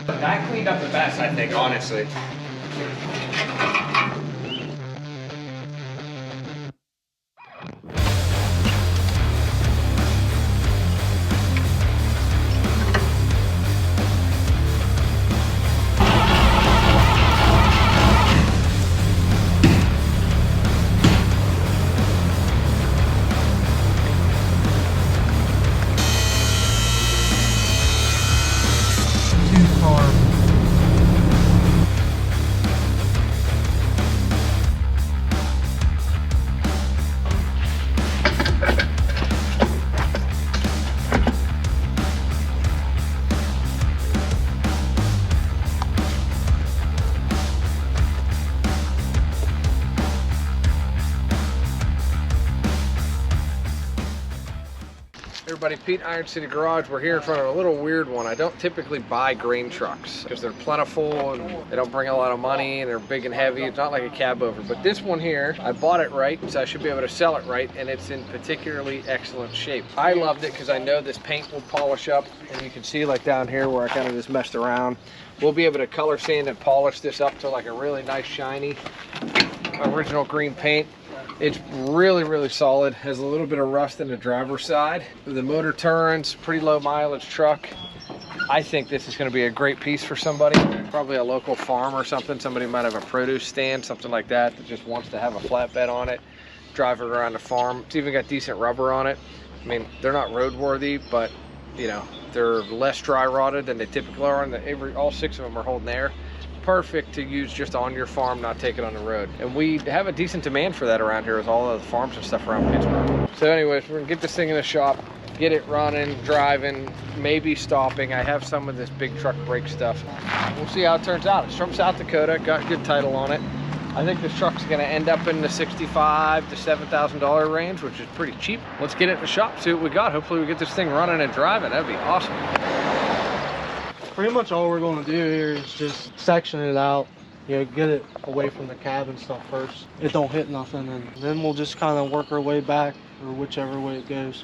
That cleaned up the best, I think, honestly. Everybody, Pete, Iron City Garage. We're here in front of a little weird one. I don't typically buy grain trucks because they're plentiful and they don't bring a lot of money and they're big and heavy. It's not like a cab over, but this one here, I bought it right, so I should be able to sell it right, and it's in particularly excellent shape. I loved it because I know this paint will polish up, and you can see like down here where I kind of just messed around. We'll be able to color sand and polish this up to like a really nice shiny original green paint. It's really, really solid. Has a little bit of rust in the driver's side. The motor turns, pretty low mileage truck. I think this is going to be a great piece for somebody. Probably a local farm or something. Somebody might have a produce stand, something like that, that just wants to have a flatbed on it, drive it around the farm. It's even got decent rubber on it. I mean, they're not roadworthy, but you know, they're less dry rotted than they typically are, and all 6 of them are holding air. Perfect to use just on your farm, not take it on the road. And we have a decent demand for that around here with all the farms and stuff around Pittsburgh. So anyways, we're gonna get this thing in the shop, get it running, driving, maybe stopping. I have some of this big truck brake stuff. We'll see how it turns out. It's from South Dakota, got good title on it. I think this truck's gonna end up in the $65,000 to $7,000 range, which is pretty cheap. Let's get it in the shop, see what we got. Hopefully we get this thing running and driving. That'd be awesome. Pretty much all we're going to do here is just section it out, you know, get it away from the cab and stuff first. It don't hit nothing, and then we'll just kind of work our way back, or whichever way it goes.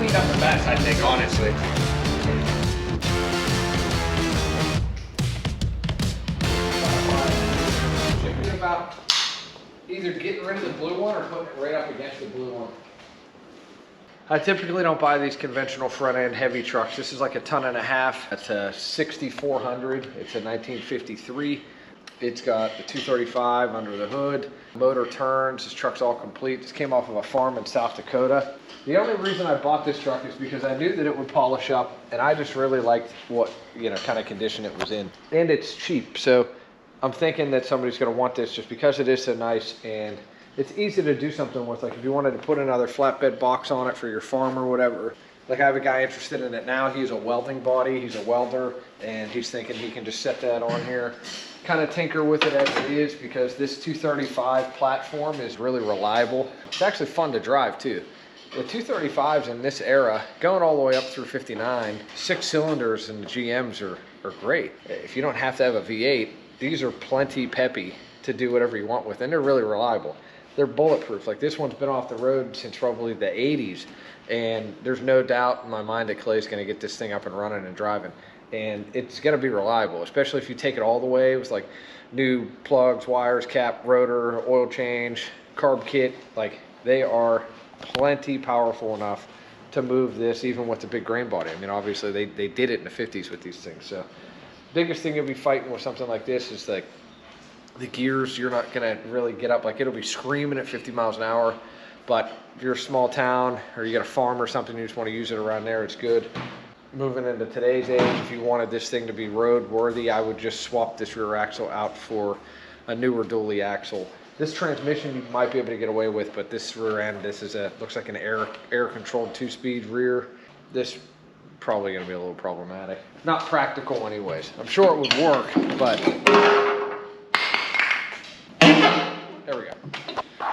cleaned up the best, I think, honestly. Thinking about either getting rid of the blue one or putting it right up against the blue one. I typically don't buy these conventional front end heavy trucks. This is like a 1.5 tons. It's a 6400. It's a 1953. It's got the 235 under the hood. Motor turns. This truck's all complete. This came off of a farm in South Dakota. The only reason I bought this truck is because I knew that it would polish up, and I just really liked what, you know, kind of condition it was in. And it's cheap, so I'm thinking that somebody's going to want this just because it is so nice, and it's easy to do something with. Like if you wanted to put another flatbed box on it for your farm or whatever. Like I have a guy interested in it now. He's a welding body. He's a welder, and he's thinking he can just set that on here, kind of tinker with it as it is, because this 235 platform is really reliable. It's actually fun to drive too. The 235s in this era, going all the way up through 59, 6 cylinders and the GMs are great. If you don't have to have a V8, these are plenty peppy to do whatever you want with, and they're really reliable. They're bulletproof. Like this one's been off the road since probably the 80s, and there's no doubt in my mind that Clay's going to get this thing up and running and driving, and it's going to be reliable, especially if you take it all the way. It was like new plugs, wires, cap, rotor, oil change, carb kit. Like they are plenty powerful enough to move this even with the big grain body. I mean, obviously they did it in the 50s with these things. So biggest thing you'll be fighting with something like this is like the gears. You're not gonna really get up, like it'll be screaming at 50 miles an hour, but if you're a small town or you got a farm or something, you just want to use it around there, it's good. Moving into today's age, if you wanted this thing to be road worthy, I would just swap this rear axle out for a newer dually axle. This transmission you might be able to get away with, but this rear end, this is a, looks like an air controlled 2-speed rear. This probably gonna be a little problematic. Not practical anyways. I'm sure it would work, but there we go.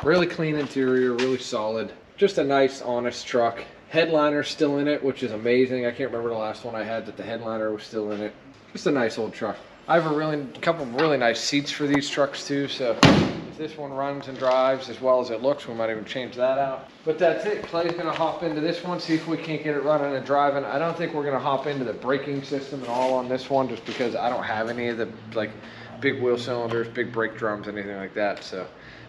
Really clean interior, really solid. Just a nice, honest truck. Headliner's still in it, which is amazing. I can't remember the last one I had that the headliner was still in it. Just a nice old truck. I have a couple of really nice seats for these trucks too, so if this one runs and drives as well as it looks, we might even change that out. But that's it. Clay's gonna hop into this one, see if we can't get it running and driving. I don't think we're gonna hop into the braking system at all on this one, just because I don't have any of the like big wheel cylinders, big brake drums, anything like that. So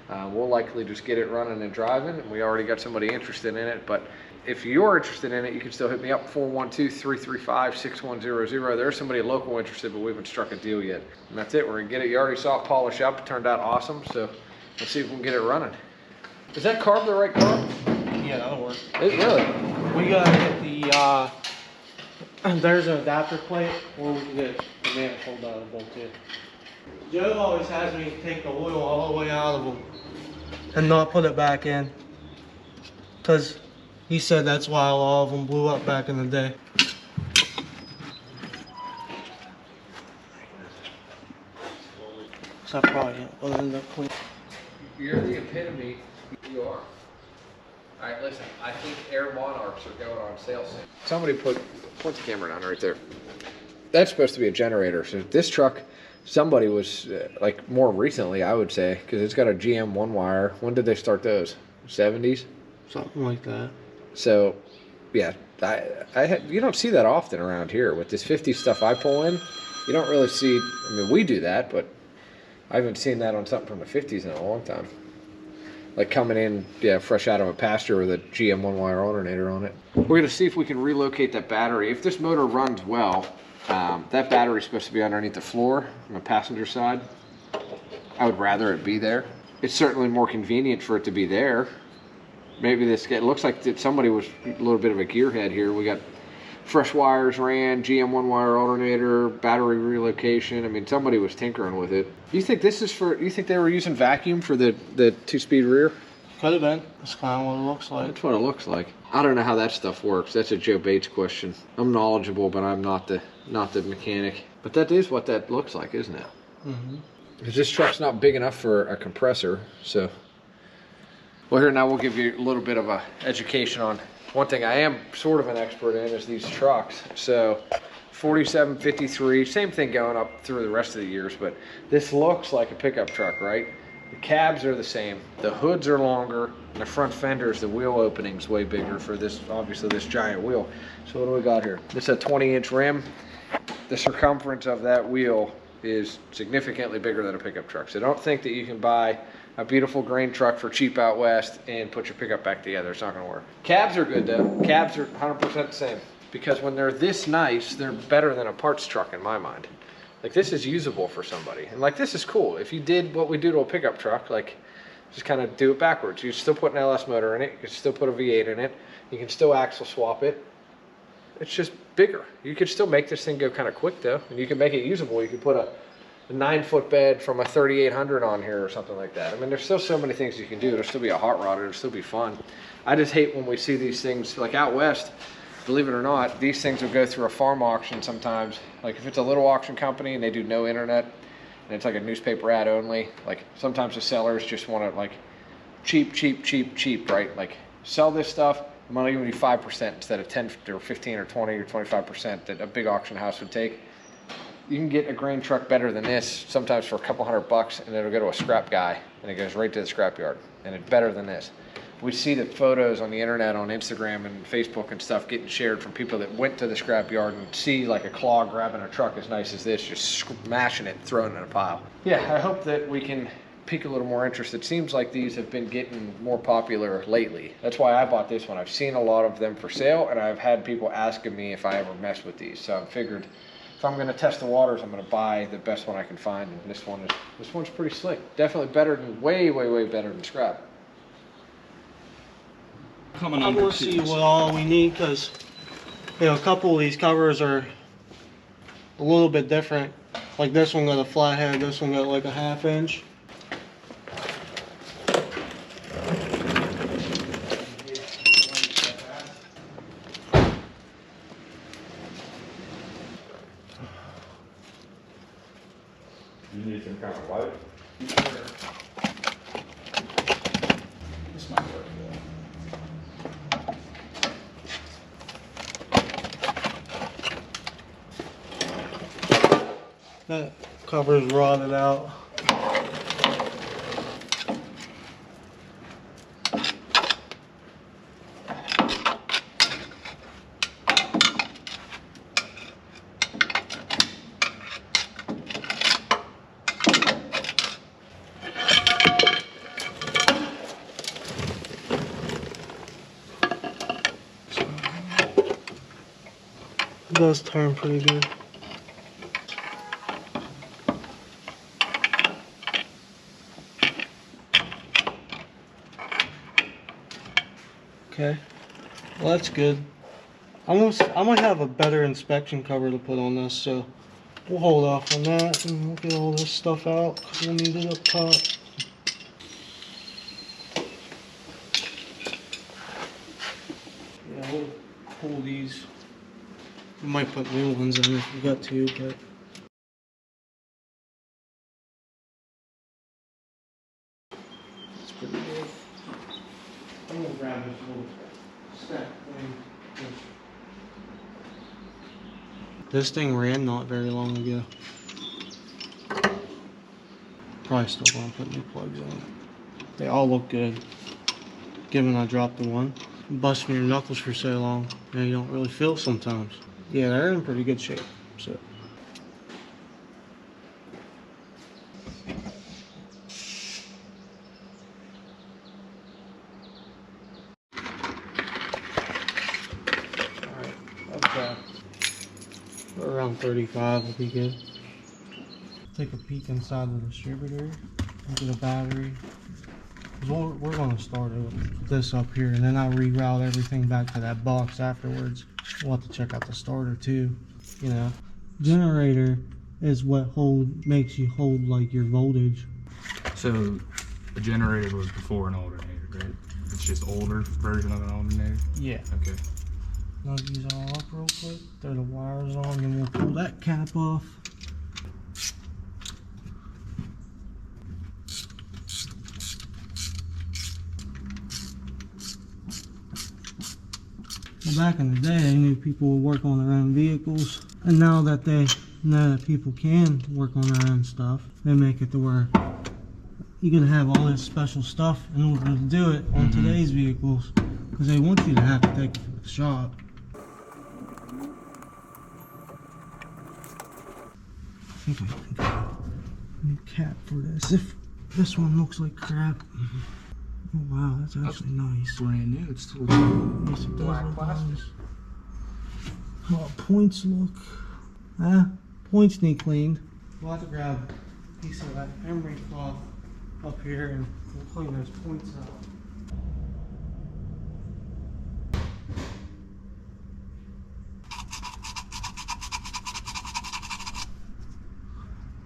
we'll likely just get it running and driving. And we already got somebody interested in it, but if you're interested in it, you can still hit me up, 412-335-6100. There's somebody local interested, but we haven't struck a deal yet. And that's it, we're gonna get it. You already saw it polish up, it turned out awesome, so let's see if we can get it running. Is that carb the right carb? Yeah, that'll work. It really? We gotta get the, there's an adapter plate, or we can get the manifold out of both too. Joe always has me take the oil all the way out of them and not put it back in, because he said that's why a lot of them blew up back in the day. So I probably will end up clean. You're the epitome. You are. All right, listen, I think Air Monarchs are going on sale soon. Somebody point the camera down right there. That's supposed to be a generator. So this truck, somebody was like more recently, I would say, because it's got a GM one wire. When did they start those? 70s? Something like that. So, yeah, you don't see that often around here. With this 50 stuff I pull in, you don't really see, I mean, we do that, but I haven't seen that on something from the 50s in a long time. Like coming in, yeah, fresh out of a pasture with a GM one-wire alternator on it. We're going to see if we can relocate that battery. If this motor runs well, that battery's supposed to be underneath the floor on the passenger side. I would rather it be there. It's certainly more convenient for it to be there. Maybe this guy, it looks like that somebody was a little bit of a gearhead here. We got fresh wires ran, GM one-wire alternator, battery relocation. I mean, somebody was tinkering with it. You think this is for, you think they were using vacuum for the 2-speed rear? Could have been. That's kind of what it looks like. That's what it looks like. I don't know how that stuff works. That's a Joe Bates question. I'm knowledgeable, but I'm not the mechanic. But that is what that looks like, isn't it? Mm-hmm. Because this truck's not big enough for a compressor, so. Well, here now we'll give you a little bit of a education on one thing I am sort of an expert in is these trucks. So 47, 53, same thing going up through the rest of the years, but this looks like a pickup truck, right? The cabs are the same. The hoods are longer. And the front fenders, the wheel opening's way bigger for this, obviously this giant wheel. So what do we got here? This is a 20-inch rim. The circumference of that wheel is significantly bigger than a pickup truck. So don't think that you can buy a beautiful grain truck for cheap out west and put your pickup back together. It's not gonna work. Cabs are good though. Cabs are 100% the same. Because when they're this nice, they're better than a parts truck in my mind. Like this is usable for somebody. And like this is cool. If you did what we do to a pickup truck, like just kind of do it backwards. You still put an LS motor in it. You can still put a V8 in it. You can still axle swap it. It's just bigger. You could still make this thing go kind of quick though. And you can make it usable. You could put a 9-foot bed from a 3800 on here or something like that. I mean, there's still so many things you can do. There'll still be a hot rod. It'll still be fun. I just hate when we see these things like out west. Believe it or not, these things will go through a farm auction sometimes. Like if it's a little auction company and they do no internet and it's like a newspaper ad only, like sometimes the sellers just want to like cheap, right? Like sell this stuff, I'm only giving you 5% instead of 10 or 15 or 20 or 25% that a big auction house would take. You can get a grain truck better than this sometimes for a couple $100 and it'll go to a scrap guy and it goes right to the scrap yard and it's better than this. We see the photos on the internet, on Instagram and Facebook and stuff getting shared from people that went to the scrap yard and see like a claw grabbing a truck as nice as this, just smashing it and throwing it in a pile. Yeah, I hope that we can pique a little more interest. It seems like these have been getting more popular lately. That's why I bought this one. I've seen a lot of them for sale and I've had people asking me if I ever mess with these. So I figured if I'm gonna test the waters, I'm gonna buy the best one I can find. And this one's pretty slick. Definitely better than, way better than scrap. I'm gonna see what all we need because you know a couple of these covers are a little bit different. Like this one got a flat head, this one got like a 1/2 inch. You need some kind of light? This might work. That cover's rotted out. It does turn pretty good. Okay, well that's good. I'm gonna have a better inspection cover to put on this, so we'll hold off on that and we'll get all this stuff out because we'll need it up top. Yeah, we'll pull these. We might put new ones in if we got to, but. It's pretty good. I'm gonna grab this little stack thing. This thing ran not very long ago. Probably still gonna put new plugs in. They all look good. Given I dropped the one. Busting your knuckles for so long, you know, you don't really feel it sometimes. Yeah, they're in pretty good shape. So. Around 35 will be good. Take a peek inside the distributor, look at the battery. We're going to start with this up here and then I'll reroute everything back to that box afterwards. We'll have to check out the starter too. You know, generator is what makes you hold like your voltage. So the generator was before an alternator, right? It's just older version of an alternator? Yeah. Okay. Plug these all up real quick, throw the wires on, and we'll pull that cap off. Well, back in the day, I knew people would work on their own vehicles, and now that they know that people can work on their own stuff, they make it to where you gotta have all this special stuff in order to do it on today's vehicles, because they want you to have to take it to the shop. I think I got a new cap for this. If this one looks like crap. Oh wow, that's actually nice. Brand new. It's still Yes, it does look nice. How points look? Points need cleaned. We'll have to grab a piece of that emery cloth up here and we'll clean those points out.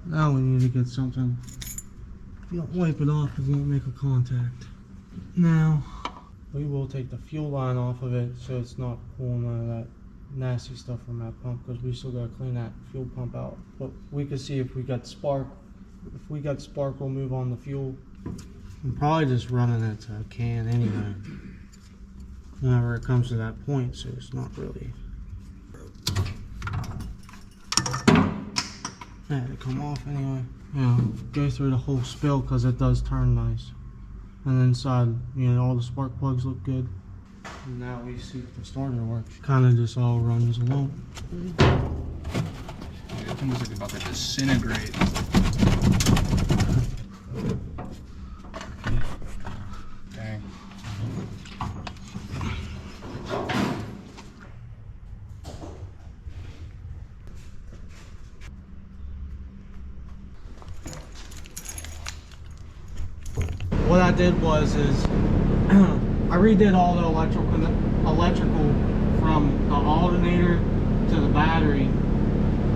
Now we need to get something. If you don't wipe it off, it won't make a contact. Now, we will take the fuel line off of it so it's not pulling out of that nasty stuff from that pump, because we still gotta clean that fuel pump out. But we can see if we got spark. If we got spark, we'll move on the fuel. I'm probably just running it to a can anyway. Whenever it comes to that point, so it's not really. I had to come off anyway. Yeah, go through the whole spill because it does turn nice. And inside, you know, all the spark plugs look good. And now we see if the starter works. Kind of just all runs along. It thing's like about to disintegrate. Dang. What I did was I redid all the electrical from the alternator to the battery,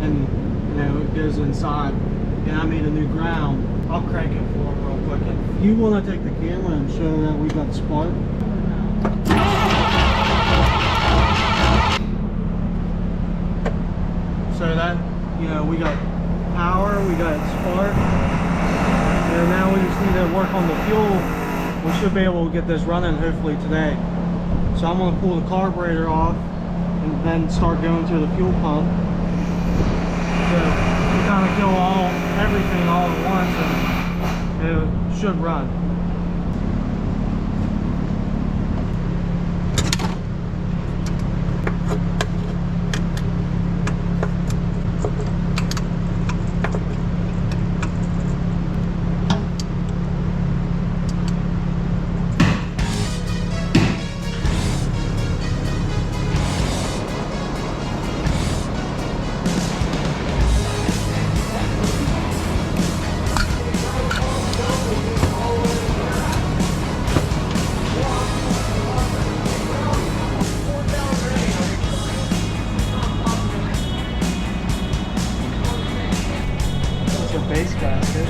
and you know it goes inside. And I made a new ground. I'll crank it for them real quick. If you want to take the camera and show that we got spark. So that, you know, we got power, we got spark. And now we just need to work on the fuel. We should be able to get this running hopefully today. So I'm going to pull the carburetor off and then start going through the fuel pump. So we kind of kill everything all at once, and it should run. Base gasket.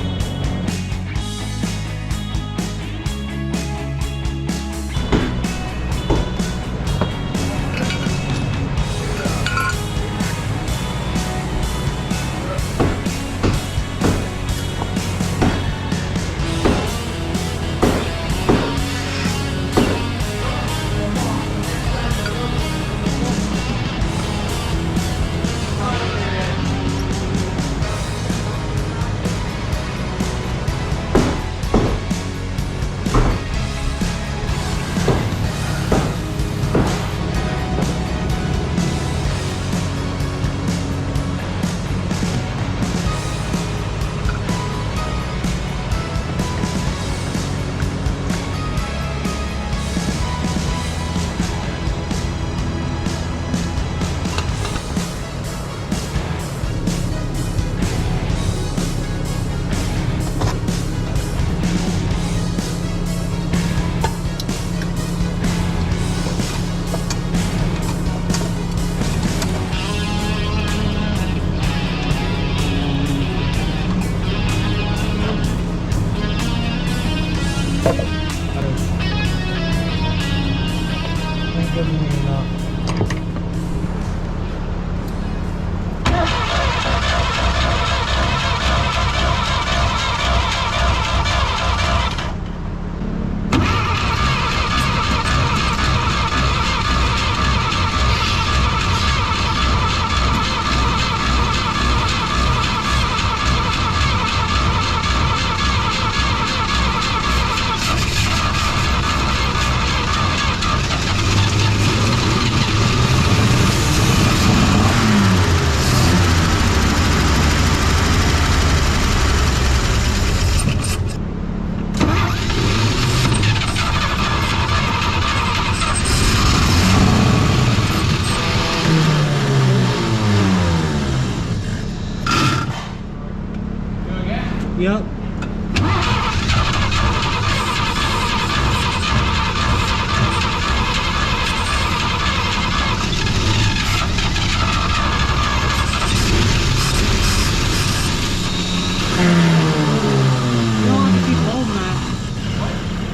Yep.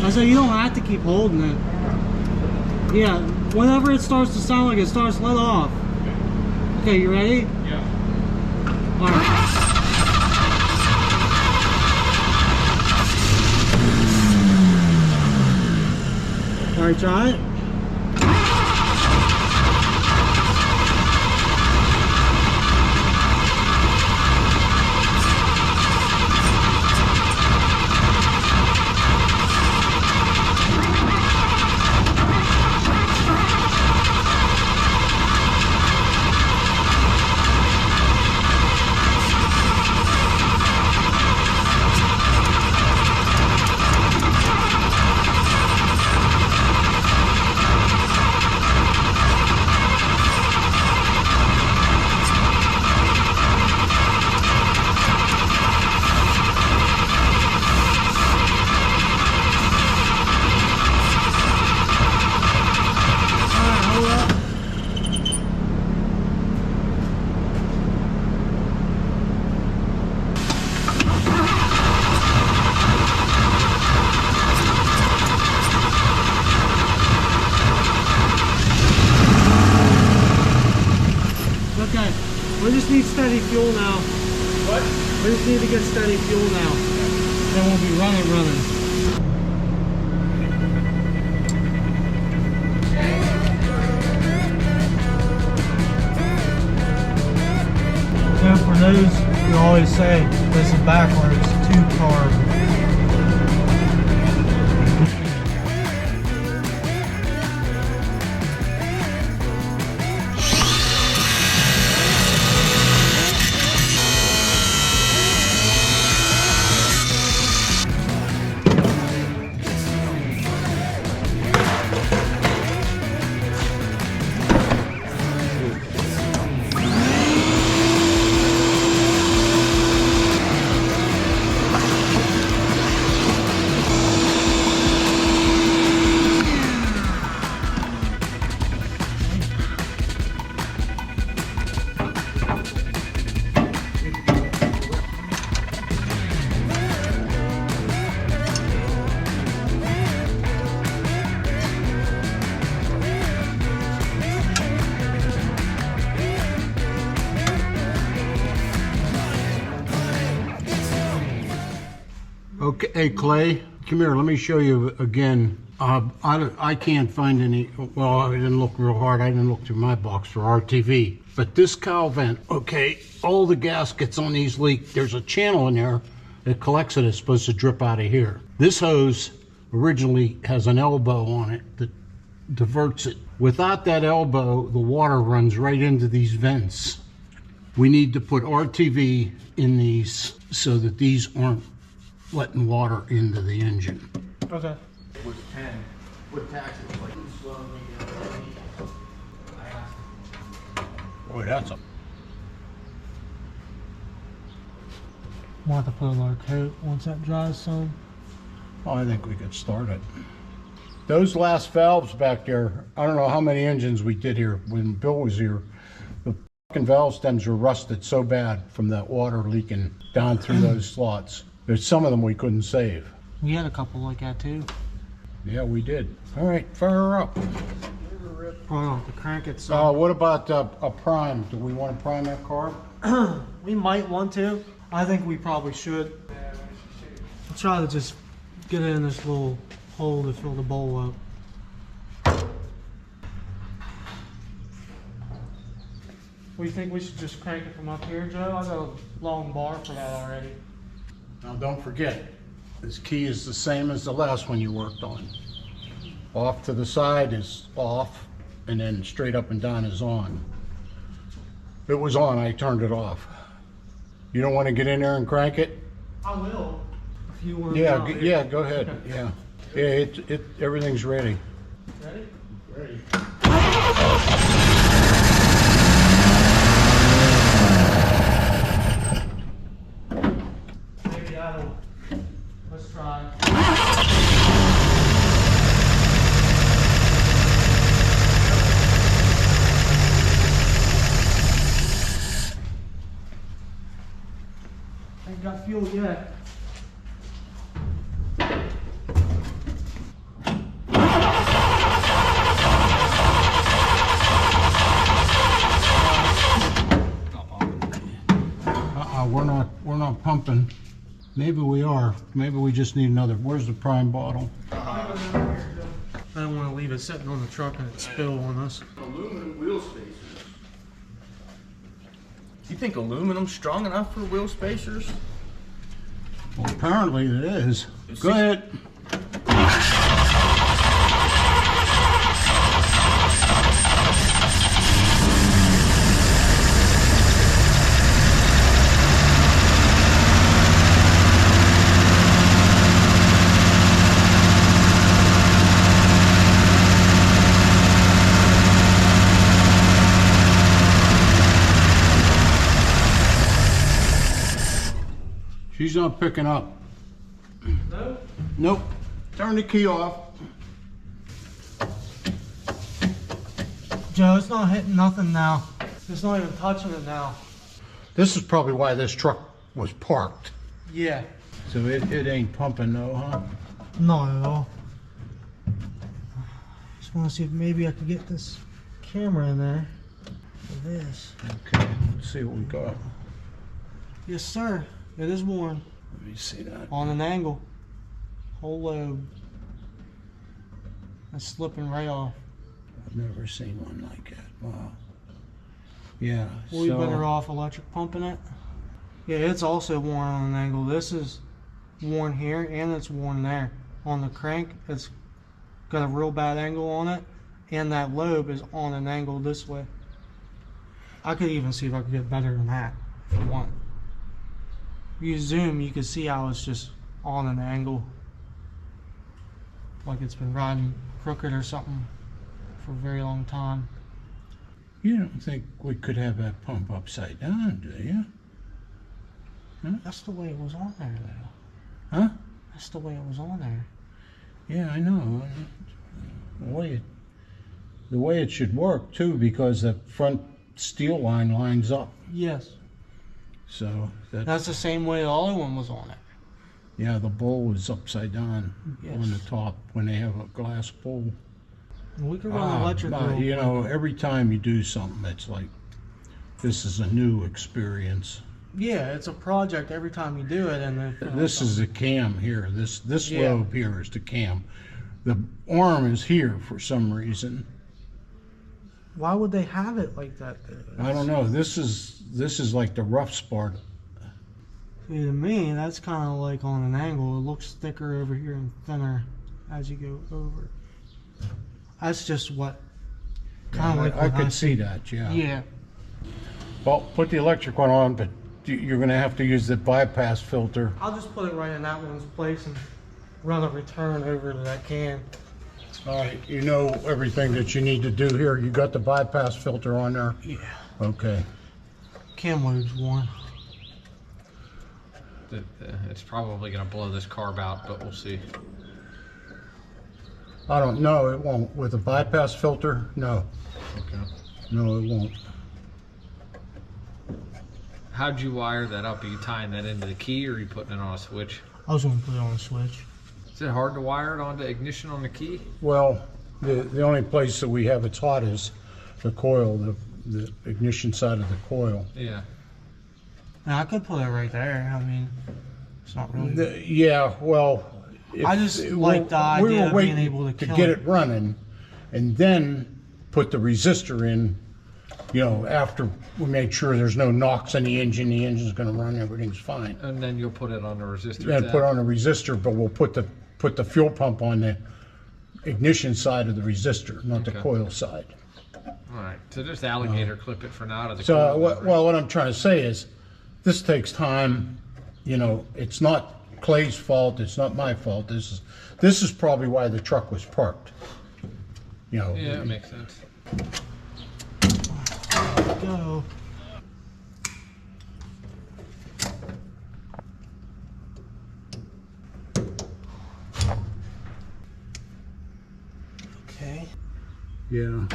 I said you don't have to keep holding it. Yeah, whenever it starts to sound like it starts, let off. Okay, you ready? Yeah. Alright. Alright, try it. We just need steady fuel now. What? We just need to get steady fuel now. Then we'll be running. Yeah, for those, you always say this is backwards, 2-carb. Okay, hey Clay, come here. Let me show you again. I can't find any. Well, I didn't look real hard. I didn't look through my box for RTV. But this cowl vent, okay, all the gaskets on these leak. There's a channel in there that collects it. It's supposed to drip out of here. This hose originally has an elbow on it that diverts it. Without that elbow, the water runs right into these vents. We need to put RTV in these so that these aren't letting water into the engine. Okay. Was 10. With taxes, like Boy, that's a... We'll have to put another coat once that dries some. Oh, I think we could start it. Those last valves back there, I don't know how many engines we did here when Bill was here. The fucking valve stems were rusted so bad from that water leaking down through those slots. There's some of them we couldn't save. We had a couple like that too. Yeah, we did. All right, fire her up. Probably don't have to crank it some. What about a prime? Do we want to prime that car? We might want to. I think we probably should. I'll try to just get it in this little hole to fill the bowl up. We think we should just crank it from up here, Joe? I got a long bar for that already. Now don't forget, this key is the same as the last one you worked on. Off to the side is off, and then straight up and down is on. It was on, I turned it off. You don't want to get in there and crank it? I will. If you want. Yeah, yeah, go ahead. Okay. Yeah, everything's ready. Ready? Ready. Maybe out Ain't got fuel yet. We're not pumping. Maybe we are. Maybe we just need another. Where's the prime bottle? I don't want to leave it sitting on the truck and it spill on us. Aluminum wheel spacers. You think aluminum's strong enough for wheel spacers? Well, apparently it is. Go ahead. She's not picking up. No? Nope. Turn the key off. Joe, it's not hitting nothing now. It's not even touching it now. This is probably why this truck was parked. Yeah. So it ain't pumping though, huh? Not at all. Just want to see if maybe I can get this camera in there for this. Okay, let's see what we got. Yes, sir. It is worn. Let me see that. On an angle. Whole lobe. It's slipping right off. I've never seen one like that. Wow. Yeah. We better off electric pumping it. Yeah, it's also worn on an angle. This is worn here and it's worn there. On the crank, it's got a real bad angle on it, and that lobe is on an angle this way. I could even see if I could get better than that if you want. If you zoom, you can see how it's just on an angle, like it's been riding crooked or something for a very long time. You don't think we could have that pump upside down, do you? Huh? That's the way it was on there, though. Huh? That's the way it was on there. Yeah, I know. The way it should work too, because the front steel line lines up. Yes. So That's the same way the other one was on it. yeah, the bowl is upside down on the top when they have a glass bowl. We could run electric. You know, every time you do something, it's like this is a new experience. Yeah, it's a project every time you do it, and then This is the cam here. This lobe here is the cam. The arm is here for some reason. Why would they have it like that? Though? I don't know. This is like the rough spot. See, to me, that's kind of like on an angle. It looks thicker over here and thinner as you go over. That's just what kind of like. I could see that. Yeah. Yeah. Well, put the electric one on, but you're going to have to use the bypass filter. I'll just put it right in that one's place and run a return over to that can. All right, you know everything that you need to do here. You got the bypass filter on there? Yeah. Okay. Cam load's one. It's probably going to blow this carb out, but we'll see. I don't know. It won't. With a bypass filter, no. Okay. No, it won't. How'd you wire that up? Are you tying that into the key, or are you putting it on a switch? I was going to put it on a switch. Is it hard to wire it onto ignition on the key? Well, the only place that we have it's hot is the coil, the ignition side of the coil. Yeah. Now, I could put it right there. I mean, it's not really. Yeah, well, I just like the idea of being able to kill get it. it running, and then put the resistor in. You know, after we made sure there's no knocks in the engine's going to run, everything's fine. And then you'll put it on the resistor. Then tab. put on a resistor, but we'll put the fuel pump on the ignition side of the resistor, not the Okay. coil side. All right. So just alligator clip it for now to the So, coil, right? well, what I'm trying to say is, this takes time. You know, it's not Clay's fault. It's not my fault. This is probably why the truck was parked. You know. Yeah, that makes sense. Go. Okay. Yeah.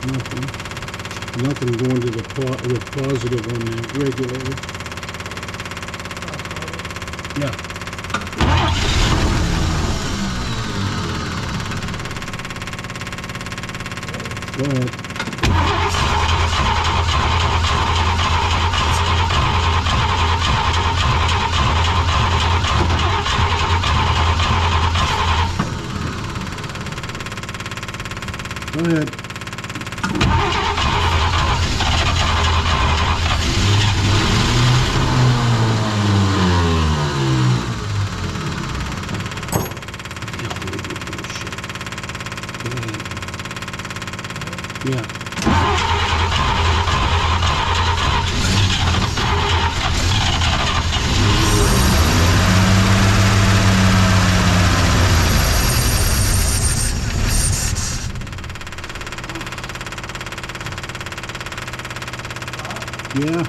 Nothing going to the positive on that regulator. Yeah. Go ahead. Go ahead. Yeah. Yeah.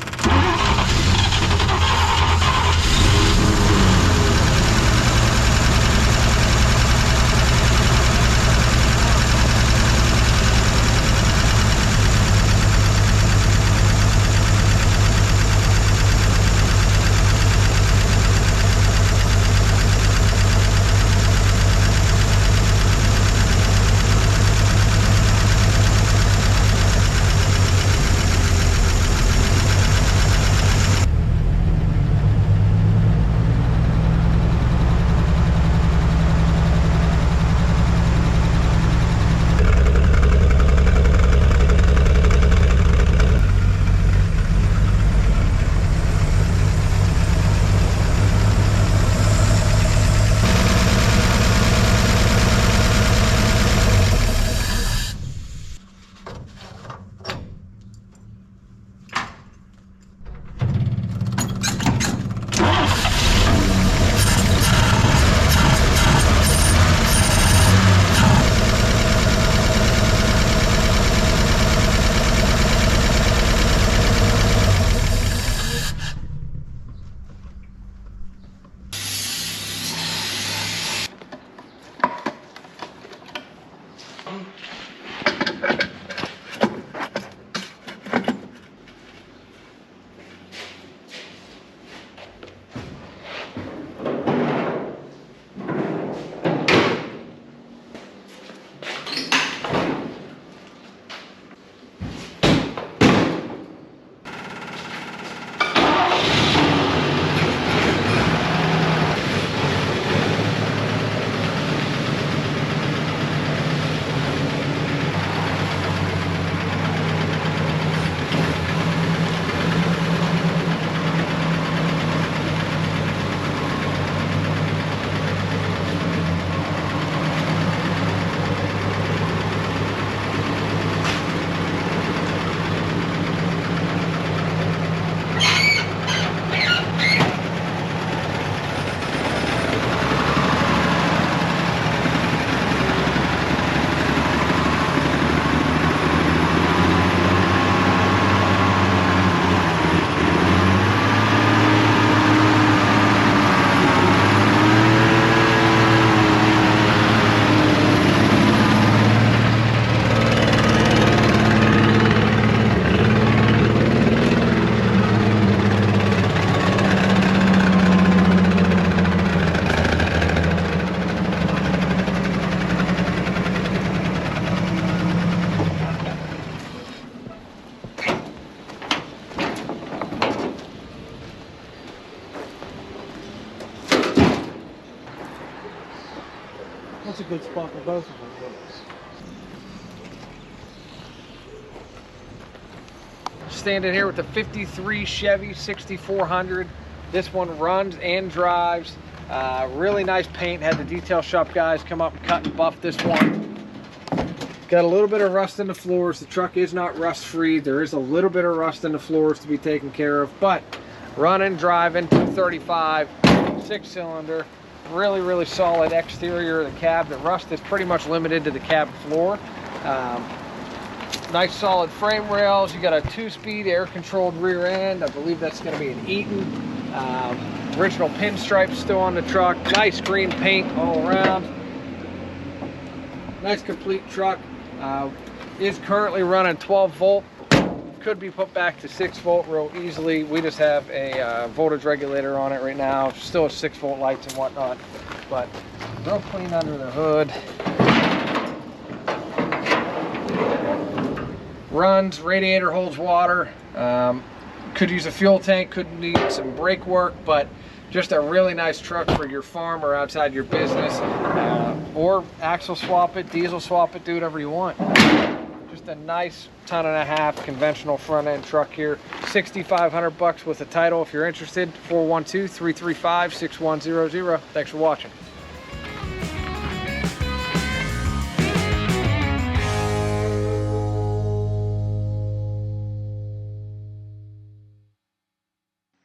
That's a good spot for both of them. Standing here with the 53 Chevy 6400. This one runs and drives. Really nice paint. Had the detail shop guys come up and cut and buff this one. Got a little bit of rust in the floors. The truck is not rust free. There is a little bit of rust in the floors to be taken care of, but running, driving, 235, 6-cylinder, really solid exterior of the cab. The rust is pretty much limited to the cab floor. Nice solid frame rails. You got a 2-speed air controlled rear end. I believe that's going to be an Eaton. Original pinstripes still on the truck. Nice green paint all around. Nice complete truck. is currently running 12 volt. Could be put back to 6 volt real easily. We just have a voltage regulator on it right now. Still has 6 volt lights and whatnot, but real clean under the hood. Runs, radiator holds water. Could use a fuel tank, could need some brake work, but just a really nice truck for your farm or outside your business. Or axle swap it, diesel swap it, do whatever you want. Just a nice 1.5 ton conventional front end truck here. $6,500 with a title if you're interested. 412-335-6100. Thanks for watching.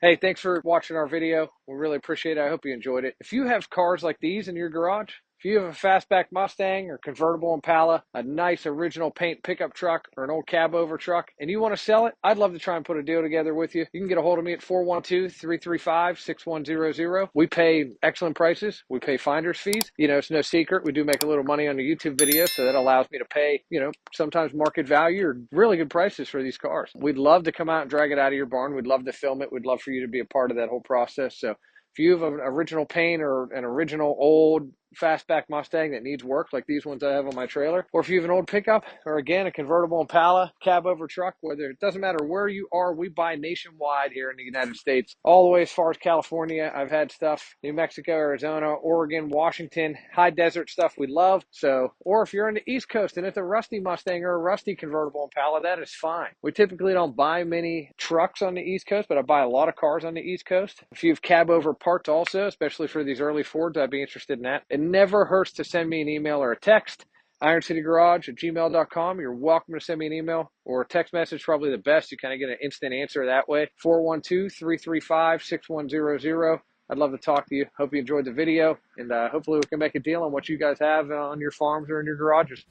Hey, thanks for watching our video. We really appreciate it. I hope you enjoyed it. If you have cars like these in your garage, if you have a fastback Mustang or convertible Impala, a nice original paint pickup truck or an old cab over truck, and you want to sell it, I'd love to try and put a deal together with you. You can get a hold of me at 412-335-6100. We pay excellent prices. We pay finder's fees. You know, it's no secret. We do make a little money on the YouTube videos, so that allows me to pay, you know, sometimes market value or really good prices for these cars. We'd love to come out and drag it out of your barn. We'd love to film it. We'd love for you to be a part of that whole process. So if you have an original paint or an original old fastback Mustang that needs work like these ones I have on my trailer, or if you have an old pickup or again a convertible Impala, cab over truck, whether it doesn't matter where you are, we buy nationwide here in the United States, all the way as far as California. I've had stuff New Mexico, Arizona, Oregon, Washington, high desert stuff we love. So, or if you're in the East Coast and it's a rusty Mustang or a rusty convertible Impala, that is fine. We typically don't buy many trucks on the East Coast, but I buy a lot of cars on the East Coast. If you have cab over parts also, especially for these early Fords, I'd be interested in that. It never hurts to send me an email or a text. IronCityGarage@gmail.com. You're welcome to send me an email or a text message, probably the best. You kind of get an instant answer that way. 412-335-6100. I'd love to talk to you. Hope you enjoyed the video, and hopefully we can make a deal on what you guys have on your farms or in your garages.